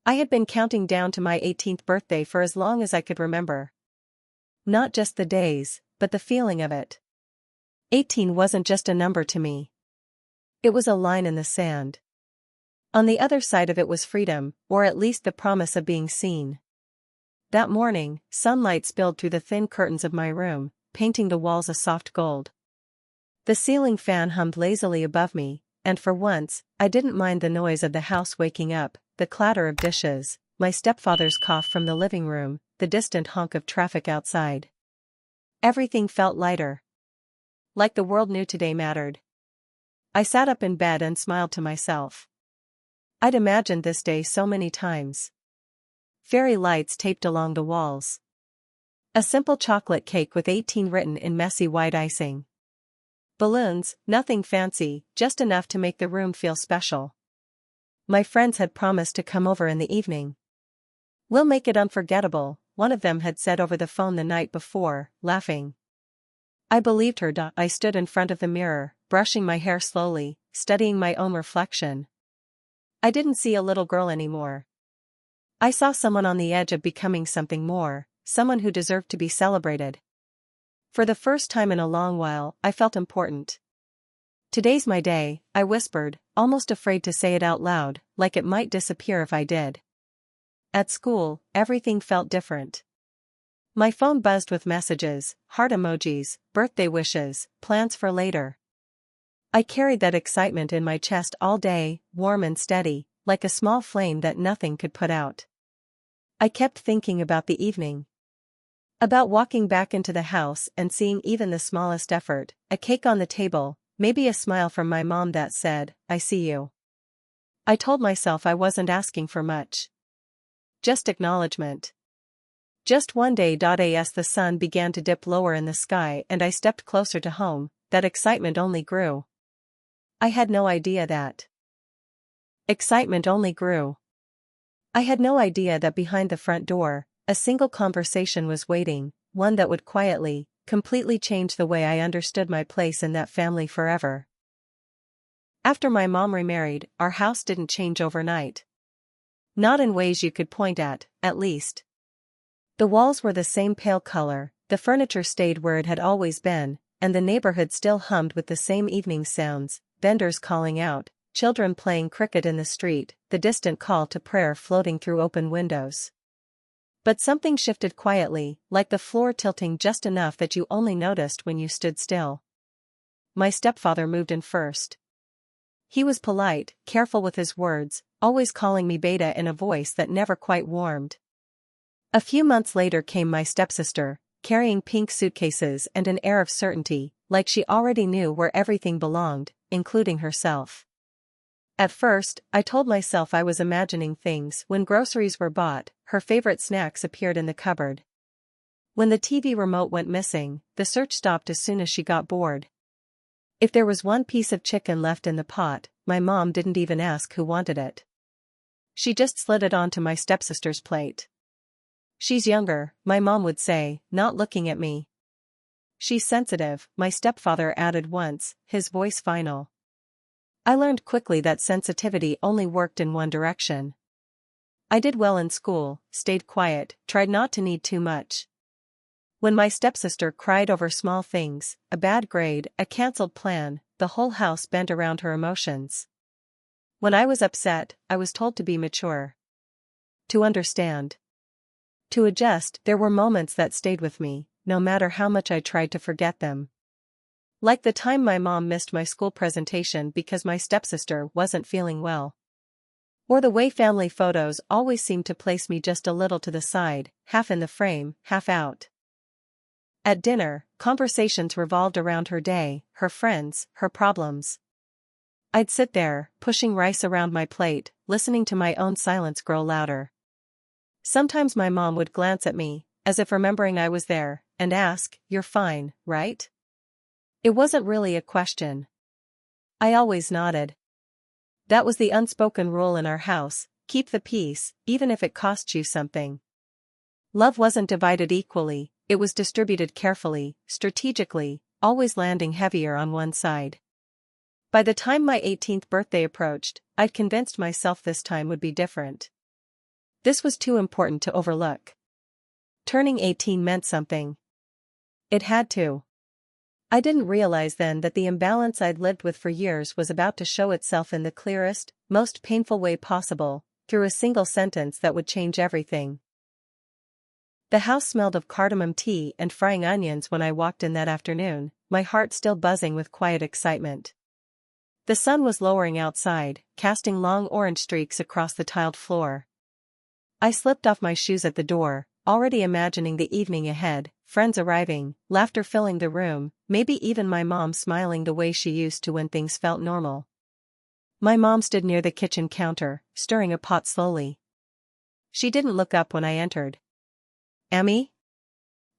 I had been counting down to my 18th birthday for as long as I could remember. Not just the days, but the feeling of it. 18 wasn't just a number to me. It was a line in the sand. On the other side of it was freedom, or at least the promise of being seen. That morning, sunlight spilled through the thin curtains of my room, painting the walls a soft gold. The ceiling fan hummed lazily above me, and for once, I didn't mind the noise of the house waking up, the clatter of dishes, my stepfather's cough from the living room, the distant honk of traffic outside. Everything felt lighter. Like the world knew today mattered. I sat up in bed and smiled to myself. I'd imagined this day so many times. Fairy lights taped along the walls. A simple chocolate cake with 18 written in messy white icing. Balloons, nothing fancy, just enough to make the room feel special. My friends had promised to come over in the evening. "We'll make it unforgettable," one of them had said over the phone the night before, laughing. I believed her. I stood in front of the mirror, brushing my hair slowly, studying my own reflection. I didn't see a little girl anymore. I saw someone on the edge of becoming something more, someone who deserved to be celebrated. For the first time in a long while, I felt important. "Today's my day," I whispered, almost afraid to say it out loud, like it might disappear if I did. At school, everything felt different. My phone buzzed with messages, heart emojis, birthday wishes, plans for later. I carried that excitement in my chest all day, warm and steady, like a small flame that nothing could put out. I kept thinking about the evening. About walking back into the house and seeing even the smallest effort, a cake on the table, maybe a smile from my mom that said, "I see you." I told myself I wasn't asking for much. Just acknowledgement. Just one day. As the sun began to dip lower in the sky and I stepped closer to home, that excitement only grew. I had no idea that excitement only grew. I had no idea that behind the front door, a single conversation was waiting, one that would quietly, completely change the way I understood my place in that family forever. After my mom remarried, our house didn't change overnight. Not in ways you could point at least. The walls were the same pale color, the furniture stayed where it had always been, and the neighborhood still hummed with the same evening sounds, vendors calling out, children playing cricket in the street, the distant call to prayer floating through open windows. But something shifted quietly, like the floor tilting just enough that you only noticed when you stood still. My stepfather moved in first. He was polite, careful with his words, always calling me Beta in a voice that never quite warmed. A few months later came my stepsister, carrying pink suitcases and an air of certainty, like she already knew where everything belonged, including herself. At first, I told myself I was imagining things. When groceries were bought, her favorite snacks appeared in the cupboard. When the TV remote went missing, the search stopped as soon as she got bored. If there was one piece of chicken left in the pot, my mom didn't even ask who wanted it. She just slid it onto my stepsister's plate. "She's younger," my mom would say, not looking at me. "She's sensitive," my stepfather added once, his voice final. I learned quickly that sensitivity only worked in one direction. I did well in school, stayed quiet, tried not to need too much. When my stepsister cried over small things, a bad grade, a cancelled plan, the whole house bent around her emotions. When I was upset, I was told to be mature. To understand. To adjust. There were moments that stayed with me, no matter how much I tried to forget them. Like the time my mom missed my school presentation because my stepsister wasn't feeling well. Or the way family photos always seemed to place me just a little to the side, half in the frame, half out. At dinner, conversations revolved around her day, her friends, her problems. I'd sit there, pushing rice around my plate, listening to my own silence grow louder. Sometimes my mom would glance at me, as if remembering I was there, and ask, "You're fine, right?" It wasn't really a question. I always nodded. That was the unspoken rule in our house: keep the peace, even if it costs you something. Love wasn't divided equally, it was distributed carefully, strategically, always landing heavier on one side. By the time my 18th birthday approached, I'd convinced myself this time would be different. This was too important to overlook. Turning 18 meant something. It had to. I didn't realize then that the imbalance I'd lived with for years was about to show itself in the clearest, most painful way possible, through a single sentence that would change everything. The house smelled of cardamom tea and frying onions when I walked in that afternoon, my heart still buzzing with quiet excitement. The sun was lowering outside, casting long orange streaks across the tiled floor. I slipped off my shoes at the door, already imagining the evening ahead, friends arriving, laughter filling the room, maybe even my mom smiling the way she used to when things felt normal. My mom stood near the kitchen counter, stirring a pot slowly. She didn't look up when I entered. "Emmy?"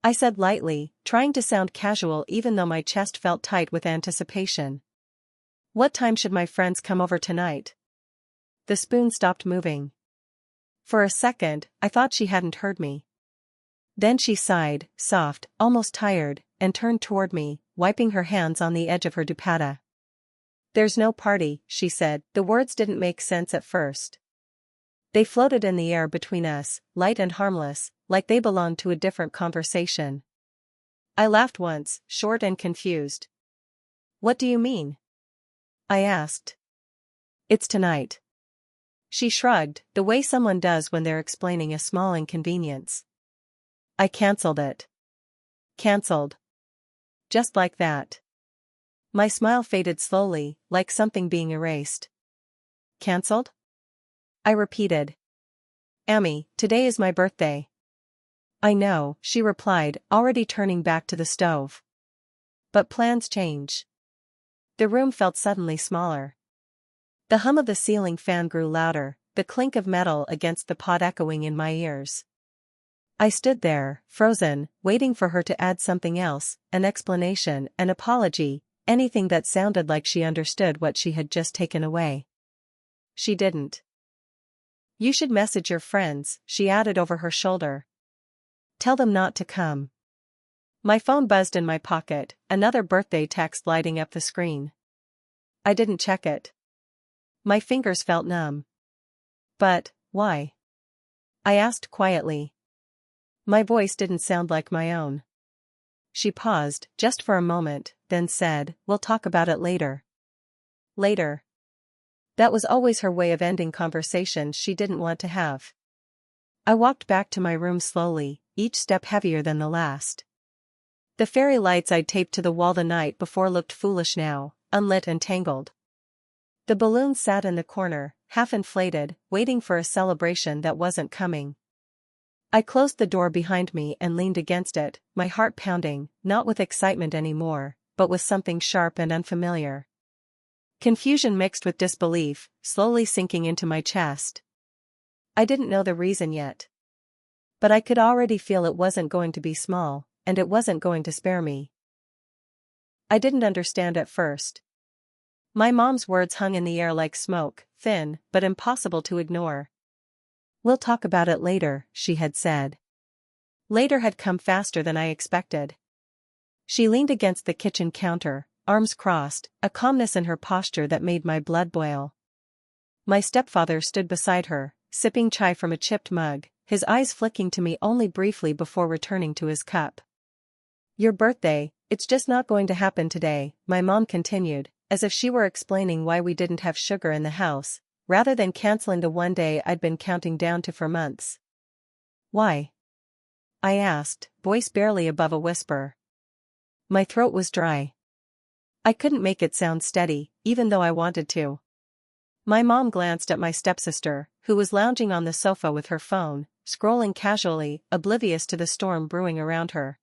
I said lightly, trying to sound casual even though my chest felt tight with anticipation. "What time should my friends come over tonight?" The spoon stopped moving. For a second, I thought she hadn't heard me. Then she sighed, soft, almost tired, and turned toward me, wiping her hands on the edge of her dupatta. "There's no party," she said. The words didn't make sense at first. They floated in the air between us, light and harmless, like they belonged to a different conversation. I laughed once, short and confused. "What do you mean?" I asked. "It's tonight." She shrugged, the way someone does when they're explaining a small inconvenience. "I cancelled it." "Cancelled?" Just like that. My smile faded slowly, like something being erased. "Cancelled?" I repeated. "Emmy, today is my birthday." "I know," she replied, already turning back to the stove. "But plans change." The room felt suddenly smaller. The hum of the ceiling fan grew louder, the clink of metal against the pot echoing in my ears. I stood there, frozen, waiting for her to add something else, an explanation, an apology, anything that sounded like she understood what she had just taken away. She didn't. "You should message your friends," she added over her shoulder. "Tell them not to come." My phone buzzed in my pocket, another birthday text lighting up the screen. I didn't check it. My fingers felt numb. "But, why?" I asked quietly. My voice didn't sound like my own. She paused, just for a moment, then said, "We'll talk about it later." Later. That was always her way of ending conversations she didn't want to have. I walked back to my room slowly, each step heavier than the last. The fairy lights I'd taped to the wall the night before looked foolish now, unlit and tangled. The balloon sat in the corner, half inflated, waiting for a celebration that wasn't coming. I closed the door behind me and leaned against it, my heart pounding, not with excitement anymore, but with something sharp and unfamiliar. Confusion mixed with disbelief, slowly sinking into my chest. I didn't know the reason yet. But I could already feel it wasn't going to be small, and it wasn't going to spare me. I didn't understand at first. My mom's words hung in the air like smoke, thin, but impossible to ignore. "We'll talk about it later," she had said. Later had come faster than I expected. She leaned against the kitchen counter, arms crossed, a calmness in her posture that made my blood boil. My stepfather stood beside her, sipping chai from a chipped mug, his eyes flicking to me only briefly before returning to his cup. "Your birthday, it's just not going to happen today," my mom continued, as if she were explaining why we didn't have sugar in the house, rather than canceling the one day I'd been counting down to for months. "Why?" I asked, voice barely above a whisper. My throat was dry. I couldn't make it sound steady, even though I wanted to. My mom glanced at my stepsister, who was lounging on the sofa with her phone, scrolling casually, oblivious to the storm brewing around her.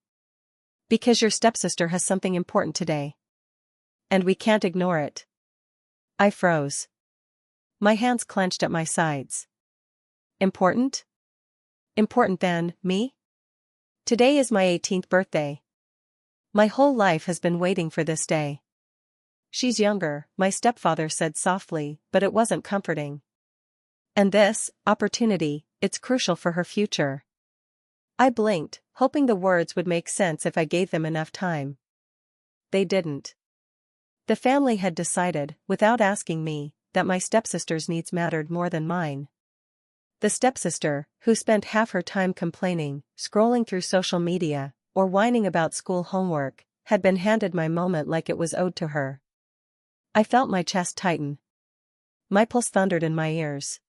"Because your stepsister has something important today. And we can't ignore it." I froze. My hands clenched at my sides. "Important? Important than me? Today is my 18th birthday. My whole life has been waiting for this day." "She's younger," my stepfather said softly, but it wasn't comforting. "And this opportunity, it's crucial for her future." I blinked, hoping the words would make sense if I gave them enough time. They didn't. The family had decided, without asking me, that my stepsister's needs mattered more than mine. The stepsister, who spent half her time complaining, scrolling through social media, or whining about school homework, had been handed my moment like it was owed to her. I felt my chest tighten. My pulse thundered in my ears.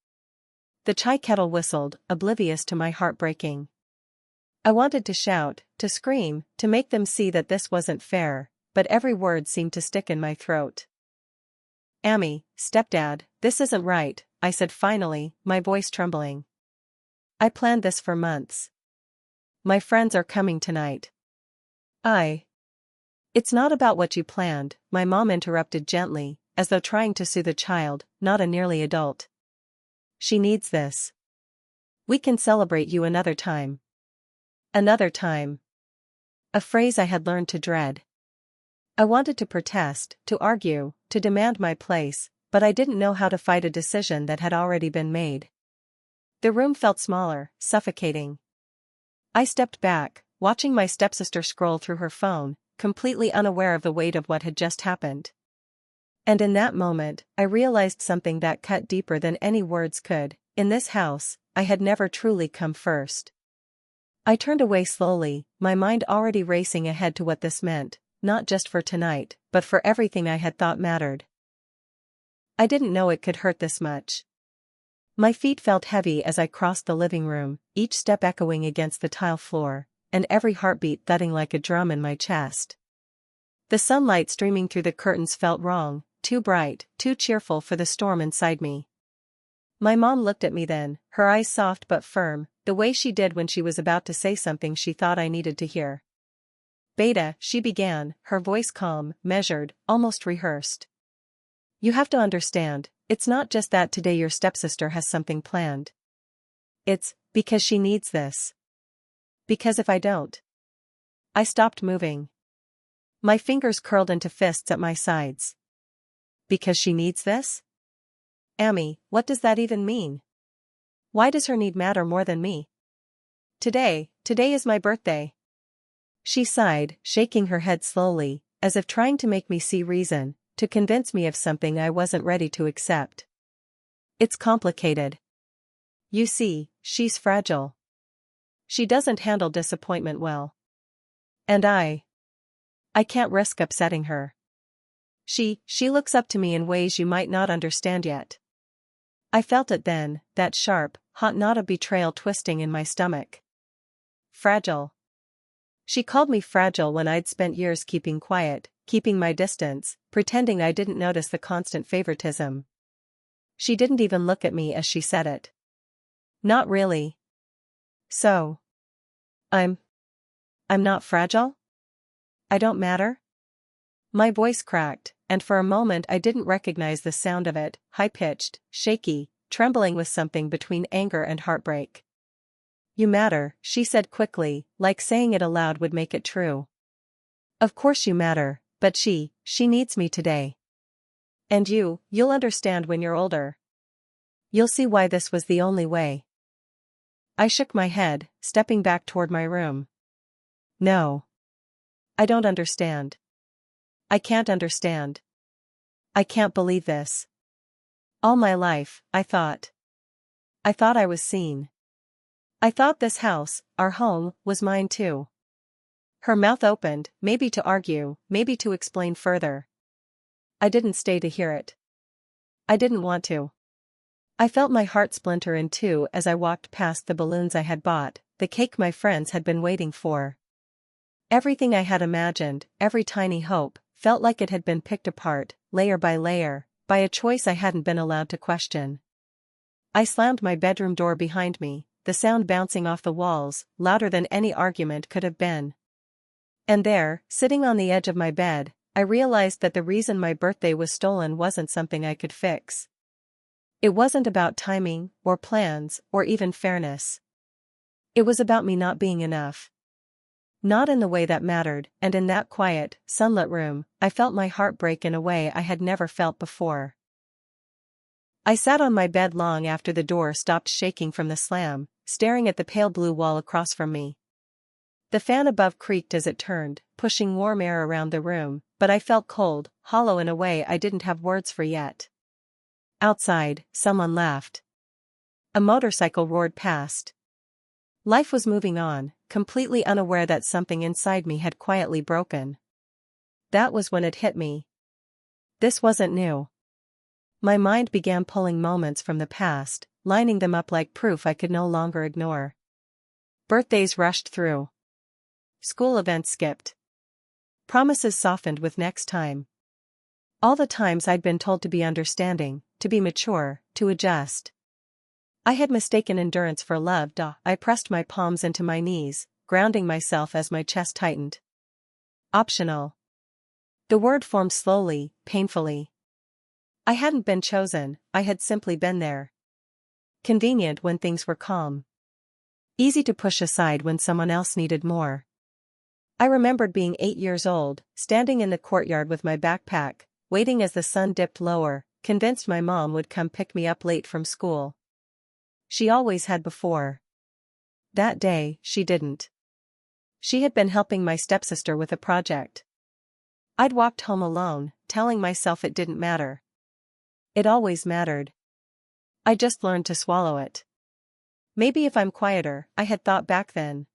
The chai kettle whistled, oblivious to my heart breaking. I wanted to shout, to scream, to make them see that this wasn't fair, but every word seemed to stick in my throat. "Amy, stepdad, this isn't right," I said finally, my voice trembling. "I planned this for months. My friends are coming tonight." It's not about what you planned," my mom interrupted gently, as though trying to soothe a child, not a nearly adult. "She needs this. We can celebrate you another time." Another time. A phrase I had learned to dread. I wanted to protest, to argue, to demand my place, but I didn't know how to fight a decision that had already been made. The room felt smaller, suffocating. I stepped back, watching my stepsister scroll through her phone, completely unaware of the weight of what had just happened. And in that moment, I realized something that cut deeper than any words could. In this house, I had never truly come first. I turned away slowly, my mind already racing ahead to what this meant, not just for tonight, but for everything I had thought mattered. I didn't know it could hurt this much. My feet felt heavy as I crossed the living room, each step echoing against the tile floor, and every heartbeat thudding like a drum in my chest. The sunlight streaming through the curtains felt wrong, too bright, too cheerful for the storm inside me. My mom looked at me then, her eyes soft but firm, the way she did when she was about to say something she thought I needed to hear. "Beta," she began, her voice calm, measured, almost rehearsed. "You have to understand, it's not just that today your stepsister has something planned. It's because she needs this. Because if I don't..." I stopped moving. My fingers curled into fists at my sides. Because she needs this? Amy, what does that even mean? Why does her need matter more than me? Today is my birthday." She sighed, shaking her head slowly, as if trying to make me see reason, to convince me of something I wasn't ready to accept. "It's complicated. You see, she's fragile. She doesn't handle disappointment well. And I can't risk upsetting her. She looks up to me in ways you might not understand yet." I felt it then, that sharp, hot knot of betrayal twisting in my stomach. Fragile. She called me fragile when I'd spent years keeping quiet, keeping my distance, pretending I didn't notice the constant favoritism. She didn't even look at me as she said it. "Not really. So. I'm not fragile? I don't matter?" My voice cracked, and for a moment I didn't recognize the sound of it, high-pitched, shaky, trembling with something between anger and heartbreak. "You matter," she said quickly, like saying it aloud would make it true. "Of course you matter, but she needs me today. And you'll understand when you're older. You'll see why this was the only way." I shook my head, stepping back toward my room. "No. I don't understand. I can't understand. I can't believe this. All my life, I thought I was seen. I thought this house, our home, was mine too." Her mouth opened, maybe to argue, maybe to explain further. I didn't stay to hear it. I didn't want to. I felt my heart splinter in two as I walked past the balloons I had bought, the cake my friends had been waiting for. Everything I had imagined, every tiny hope, felt like it had been picked apart, layer by layer, by a choice I hadn't been allowed to question. I slammed my bedroom door behind me, the sound bouncing off the walls, louder than any argument could have been. And there, sitting on the edge of my bed, I realized that the reason my birthday was stolen wasn't something I could fix. It wasn't about timing, or plans, or even fairness. It was about me not being enough. Not in the way that mattered, and in that quiet, sunlit room, I felt my heart break in a way I had never felt before. I sat on my bed long after the door stopped shaking from the slam, staring at the pale blue wall across from me. The fan above creaked as it turned, pushing warm air around the room, but I felt cold, hollow in a way I didn't have words for yet. Outside, someone laughed. A motorcycle roared past. Life was moving on, completely unaware that something inside me had quietly broken. That was when it hit me. This wasn't new. My mind began pulling moments from the past, lining them up like proof I could no longer ignore. Birthdays rushed through. School events skipped. Promises softened with next time. All the times I'd been told to be understanding, to be mature, to adjust. I had mistaken endurance for love. I pressed my palms into my knees, grounding myself as my chest tightened. Optional. The word formed slowly, painfully. I hadn't been chosen, I had simply been there. Convenient when things were calm. Easy to push aside when someone else needed more. I remembered being 8 years old, standing in the courtyard with my backpack, waiting as the sun dipped lower, convinced my mom would come pick me up late from school. She always had before. That day, she didn't. She had been helping my stepsister with a project. I'd walked home alone, telling myself it didn't matter. It always mattered. I just learned to swallow it. Maybe if I'm quieter, I had thought back then.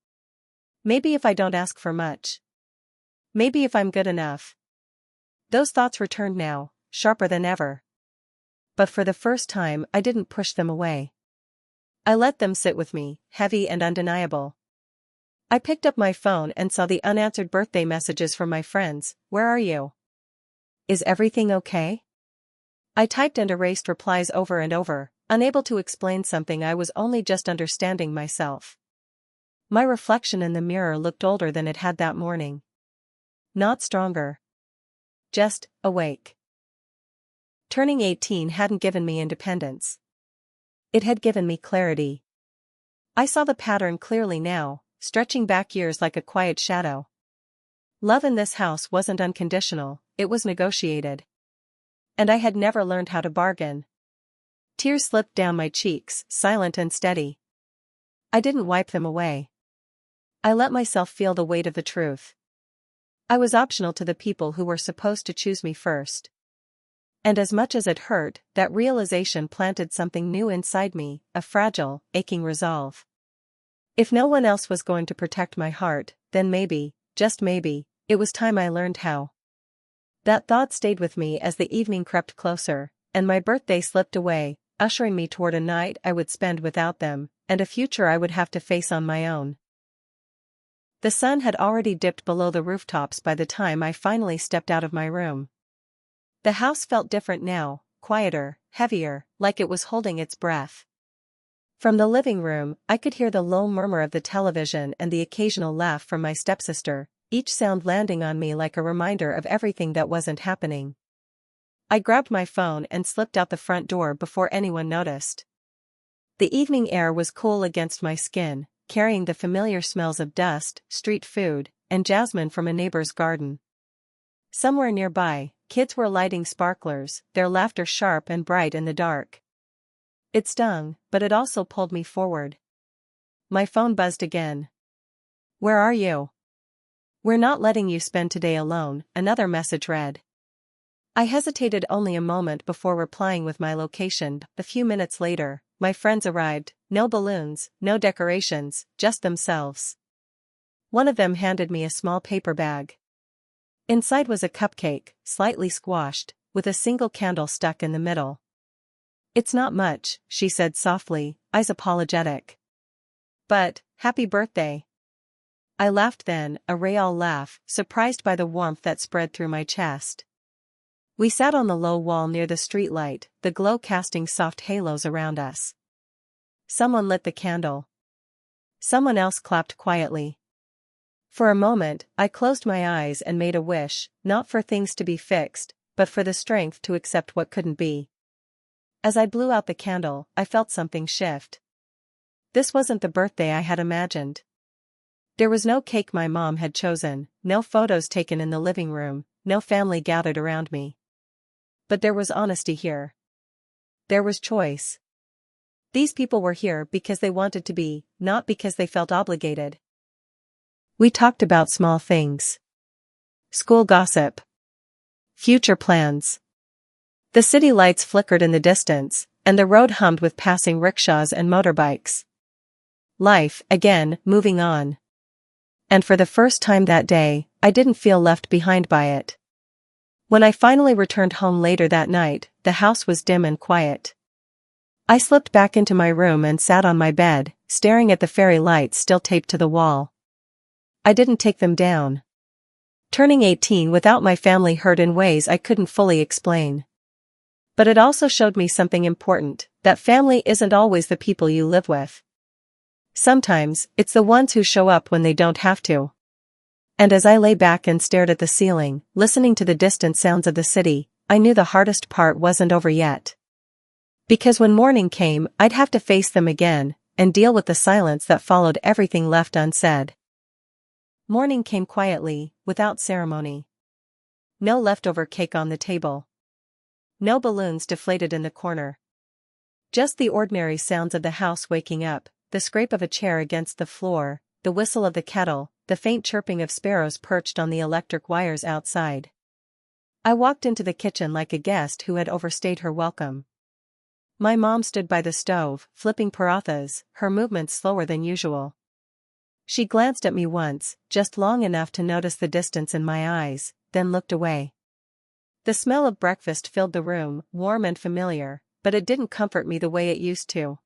Maybe if I don't ask for much. Maybe if I'm good enough. Those thoughts returned now, sharper than ever. But for the first time, I didn't push them away. I let them sit with me, heavy and undeniable. I picked up my phone and saw the unanswered birthday messages from my friends. Where are you? Is everything okay? I typed and erased replies over and over, unable to explain something I was only just understanding myself. My reflection in the mirror looked older than it had that morning. Not stronger. Just awake. Turning 18 hadn't given me independence. It had given me clarity. I saw the pattern clearly now, stretching back years like a quiet shadow. Love in this house wasn't unconditional, it was negotiated. And I had never learned how to bargain. Tears slipped down my cheeks, silent and steady. I didn't wipe them away. I let myself feel the weight of the truth. I was optional to the people who were supposed to choose me first. And as much as it hurt, that realization planted something new inside me, a fragile, aching resolve. If no one else was going to protect my heart, then maybe, just maybe, it was time I learned how. That thought stayed with me as the evening crept closer, and my birthday slipped away, ushering me toward a night I would spend without them, and a future I would have to face on my own. The sun had already dipped below the rooftops by the time I finally stepped out of my room. The house felt different now, quieter, heavier, like it was holding its breath. From the living room, I could hear the low murmur of the television and the occasional laugh from my stepsister, each sound landing on me like a reminder of everything that wasn't happening. I grabbed my phone and slipped out the front door before anyone noticed. The evening air was cool against my skin, carrying the familiar smells of dust, street food, and jasmine from a neighbor's garden. Somewhere nearby, kids were lighting sparklers, their laughter sharp and bright in the dark. It stung, but it also pulled me forward. My phone buzzed again. Where are you? We're not letting you spend today alone, another message read. I hesitated only a moment before replying with my location. A few minutes later, my friends arrived, no balloons, no decorations, just themselves. One of them handed me a small paper bag. Inside was a cupcake, slightly squashed, with a single candle stuck in the middle. It's not much, she said softly, eyes apologetic. But, happy birthday. I laughed then, a real laugh, surprised by the warmth that spread through my chest. We sat on the low wall near the streetlight, the glow casting soft halos around us. Someone lit the candle. Someone else clapped quietly. For a moment, I closed my eyes and made a wish, not for things to be fixed, but for the strength to accept what couldn't be. As I blew out the candle, I felt something shift. This wasn't the birthday I had imagined. There was no cake my mom had chosen, no photos taken in the living room, no family gathered around me. But there was honesty here. There was choice. These people were here because they wanted to be, not because they felt obligated. We talked about small things. School gossip. Future plans. The city lights flickered in the distance, and the road hummed with passing rickshaws and motorbikes. Life, again, moving on. And for the first time that day, I didn't feel left behind by it. When I finally returned home later that night, the house was dim and quiet. I slipped back into my room and sat on my bed, staring at the fairy lights still taped to the wall. I didn't take them down. Turning 18 without my family hurt in ways I couldn't fully explain. But it also showed me something important, that family isn't always the people you live with. Sometimes, it's the ones who show up when they don't have to. And as I lay back and stared at the ceiling, listening to the distant sounds of the city, I knew the hardest part wasn't over yet. Because when morning came, I'd have to face them again, and deal with the silence that followed everything left unsaid. Morning came quietly, without ceremony. No leftover cake on the table. No balloons deflated in the corner. Just the ordinary sounds of the house waking up, the scrape of a chair against the floor, the whistle of the kettle, the faint chirping of sparrows perched on the electric wires outside. I walked into the kitchen like a guest who had overstayed her welcome. My mom stood by the stove, flipping parathas, her movements slower than usual. She glanced at me once, just long enough to notice the distance in my eyes, then looked away. The smell of breakfast filled the room, warm and familiar, but it didn't comfort me the way it used to.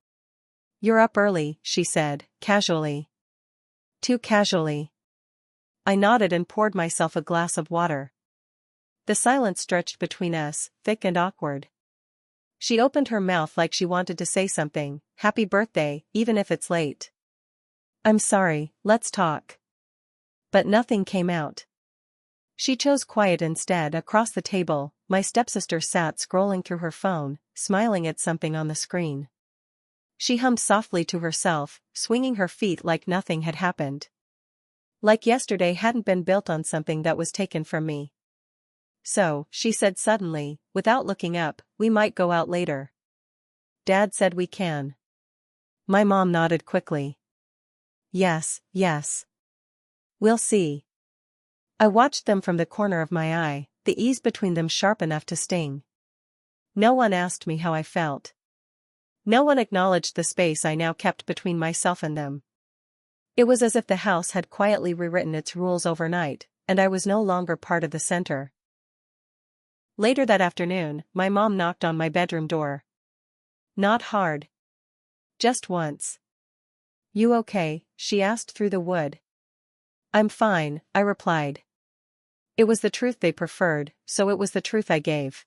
"You're up early," she said, casually. Too casually. I nodded and poured myself a glass of water. The silence stretched between us, thick and awkward. She opened her mouth like she wanted to say something, "Happy birthday, even if it's late." "I'm sorry, let's talk." But nothing came out. She chose quiet instead. Across the table, my stepsister sat scrolling through her phone, smiling at something on the screen. She hummed softly to herself, swinging her feet like nothing had happened. Like yesterday hadn't been built on something that was taken from me. "So," she said suddenly, without looking up, "we might go out later." "Dad said we can." My mom nodded quickly. Yes. "We'll see." I watched them from the corner of my eye, the ease between them sharp enough to sting. No one asked me how I felt. No one acknowledged the space I now kept between myself and them. It was as if the house had quietly rewritten its rules overnight, and I was no longer part of the center. Later that afternoon, my mom knocked on my bedroom door. Not hard. Just once. "You okay?" she asked through the wood. "I'm fine," I replied. It was the truth they preferred, so it was the truth I gave.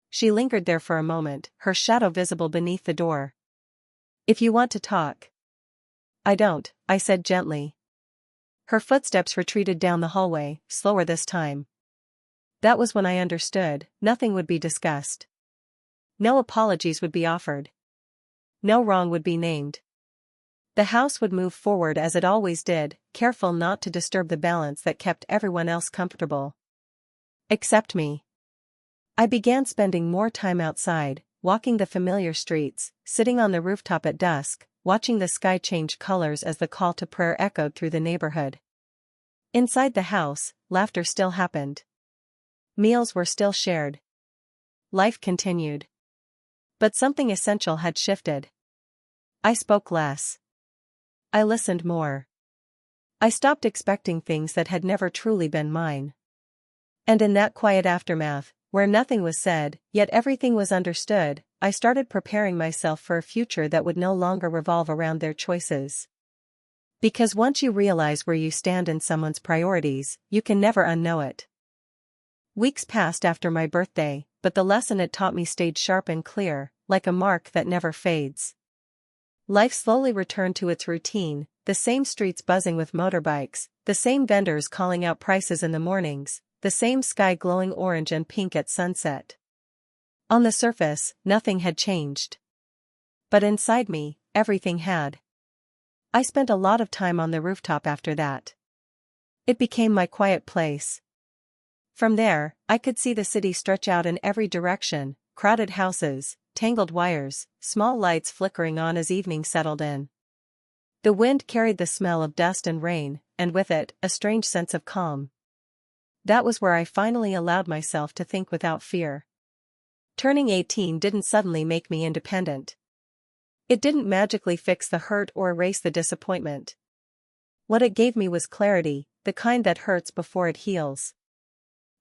She lingered there for a moment, her shadow visible beneath the door. "If you want to talk." "I don't," I said gently. Her footsteps retreated down the hallway, slower this time. That was when I understood, nothing would be discussed. No apologies would be offered. No wrong would be named. The house would move forward as it always did, careful not to disturb the balance that kept everyone else comfortable. Except me. I began spending more time outside, walking the familiar streets, sitting on the rooftop at dusk, watching the sky change colors as the call to prayer echoed through the neighborhood. Inside the house, laughter still happened. Meals were still shared. Life continued. But something essential had shifted. I spoke less. I listened more. I stopped expecting things that had never truly been mine. And in that quiet aftermath, where nothing was said, yet everything was understood, I started preparing myself for a future that would no longer revolve around their choices. Because once you realize where you stand in someone's priorities, you can never unknow it. Weeks passed after my birthday, but the lesson it taught me stayed sharp and clear, like a mark that never fades. Life slowly returned to its routine, the same streets buzzing with motorbikes, the same vendors calling out prices in the mornings, the same sky glowing orange and pink at sunset. On the surface, nothing had changed. But inside me, everything had. I spent a lot of time on the rooftop after that. It became my quiet place. From there, I could see the city stretch out in every direction, crowded houses, tangled wires, small lights flickering on as evening settled in. The wind carried the smell of dust and rain, and with it, a strange sense of calm. That was where I finally allowed myself to think without fear. Turning 18 didn't suddenly make me independent. It didn't magically fix the hurt or erase the disappointment. What it gave me was clarity, the kind that hurts before it heals.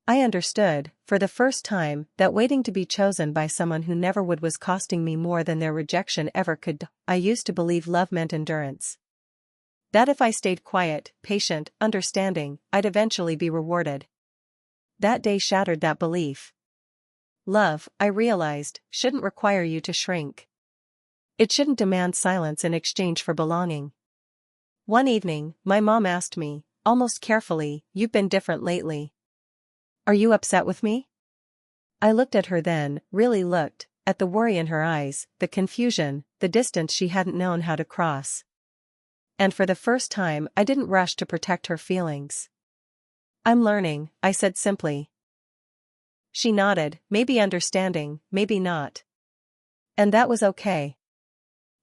I understood, for the first time, that waiting to be chosen by someone who never would was costing me more than their rejection ever could. I used to believe love meant endurance. That if I stayed quiet, patient, understanding, I'd eventually be rewarded. That day shattered that belief. Love, I realized, shouldn't require you to shrink. It shouldn't demand silence in exchange for belonging. One evening, my mom asked me, almost carefully, "You've been different lately. Are you upset with me?" I looked at her then, really looked, at the worry in her eyes, the confusion, the distance she hadn't known how to cross. And for the first time, I didn't rush to protect her feelings. "I'm learning," I said simply. She nodded, maybe understanding, maybe not. And that was okay.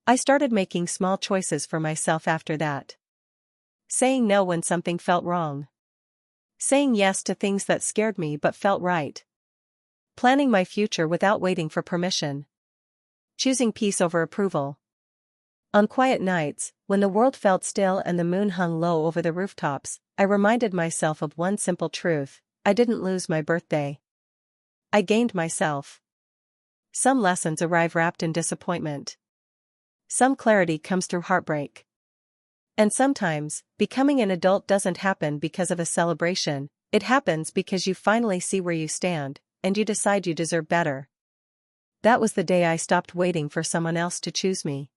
I started making small choices for myself after that. Saying no when something felt wrong. Saying yes to things that scared me but felt right. Planning my future without waiting for permission. Choosing peace over approval. On quiet nights, when the world felt still and the moon hung low over the rooftops, I reminded myself of one simple truth: I didn't lose my birthday. I gained myself. Some lessons arrive wrapped in disappointment. Some clarity comes through heartbreak. And sometimes, becoming an adult doesn't happen because of a celebration, it happens because you finally see where you stand, and you decide you deserve better. That was the day I stopped waiting for someone else to choose me.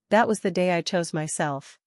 That was the day I chose myself.